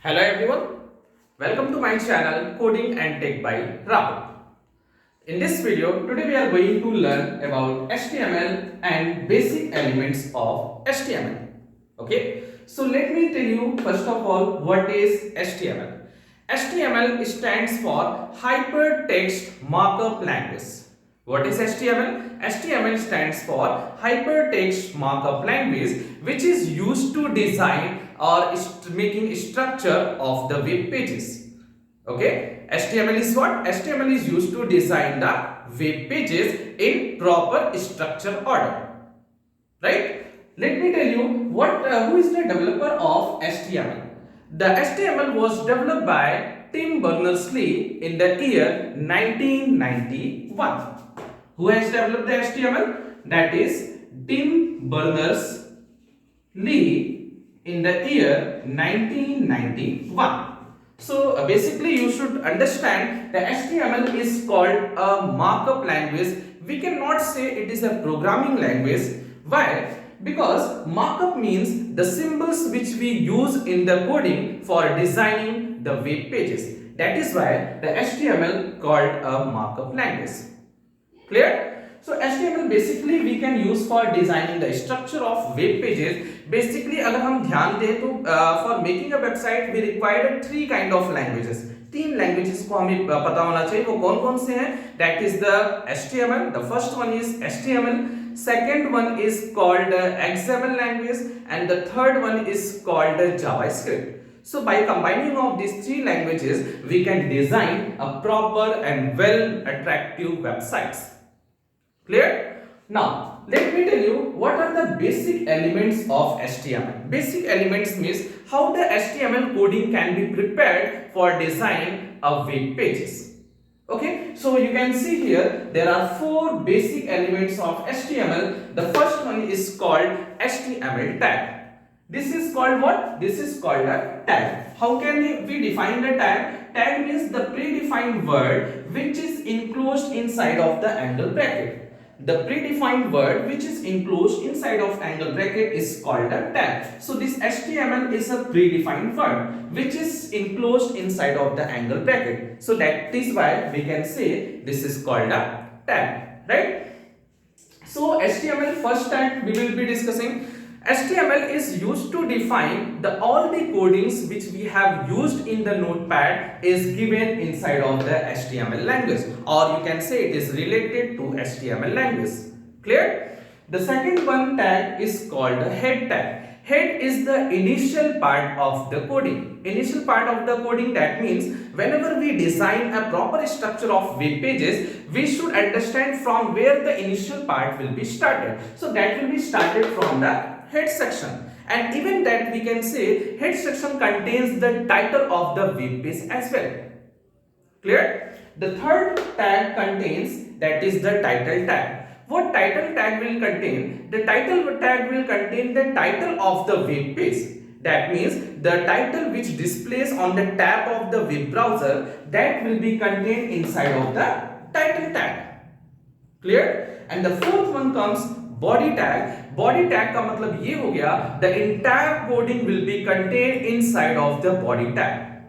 Hello everyone, welcome to my channel Coding and Tech by Rahul. In this video, today we are going to learn about HTML and basic elements of HTML. Okay, so let me tell you first of all what is HTML. HTML stands for Hypertext Markup Language. What is HTML? HTML stands for Hypertext Markup Language, which is used to design or making structure of the web pages. Okay, HTML is what? HTML is used to design the web pages in proper structure order. Right? Let me tell you who is the developer of HTML. The HTML was developed by Tim Berners-Lee in the year 1991. Who has developed the HTML? That is Tim Berners-Lee in the year 1991. So basically you should understand the HTML is called a markup language. We cannot say it is a programming language. Why? Because markup means the symbols which we use in the coding for designing the web pages. That is why the HTML called a markup language. Clear? So HTML basically we can use for designing the structure of web pages. Basically अगर हम ध्यान दें तो for making a website we required three kind of languages. तीन languages को हमें पता होना चाहिए. वो कौन कौन से हैं? That is the HTML. The first one is HTML. Second one is called XML language, and the third one is called JavaScript. So by combining of these three languages, we can design a proper and well attractive websites. Clear? Now, let me tell you what are the basic elements of HTML. Basic elements means how the HTML coding can be prepared for design of web pages. Okay, so you can see here there are four basic elements of HTML. The first one is called HTML tag. This is called what? This is called a tag. How can we define the tag? Tag means the predefined word which is enclosed inside of the angle bracket. The predefined word which is enclosed inside of angle bracket is called a tag. So this HTML is a predefined word which is enclosed inside of the angle bracket. So that is why we can say this is called a tag, right? So HTML first tag we will be discussing. HTML is used to define all the codings which we have used in the notepad is given inside of the HTML language, or you can say it is related to HTML language. Clear? The second one tag is called the head tag. Head is the initial part of the coding. Initial part of the coding, that means whenever we design a proper structure of web pages, we should understand from where the initial part will be started. So that will be started from the head section, and even that we can say head section contains the title of the web page as well. Clear? The third tag contains, that is the title tag. What title tag will contain? The title tag will contain the title of the web page. That means the title which displays on the tab of the web browser, that will be contained inside of the title tag. Clear? And the fourth one comes body tag. Body tag का मतलब ये हो गया the entire coding will be contained inside of the body tag.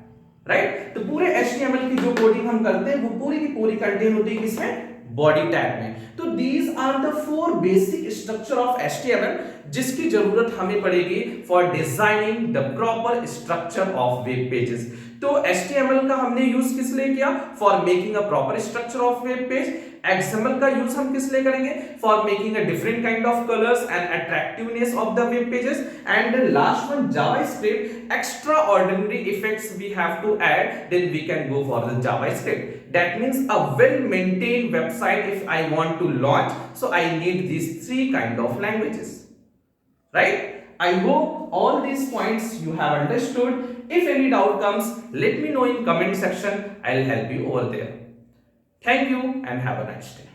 Right? तो पूरे HTML की जो coding हम करते हैं वो पूरी की पूरी कंटेन होती है किसमें? बॉडी टैग में. तो these are the four basic structure of HTML जिसकी जरूरत हमें पड़ेगी for designing the proper structure of web pages. तो HTML का हमने यूज किस लिए किया? For making a proper structure of web page. XML का यूज हम किस लिए करेंगे? For making a different kind of colors and attractiveness of the web pages. And the last one, JavaScript, extraordinary effects we have to add, then we can go for the JavaScript. That means a well-maintained website if I want to launch, so I need these three kind of languages. Right? I hope all these points you have understood. If any doubt comes, let me know in comment section. I'll help you over there. Thank you and have a nice day.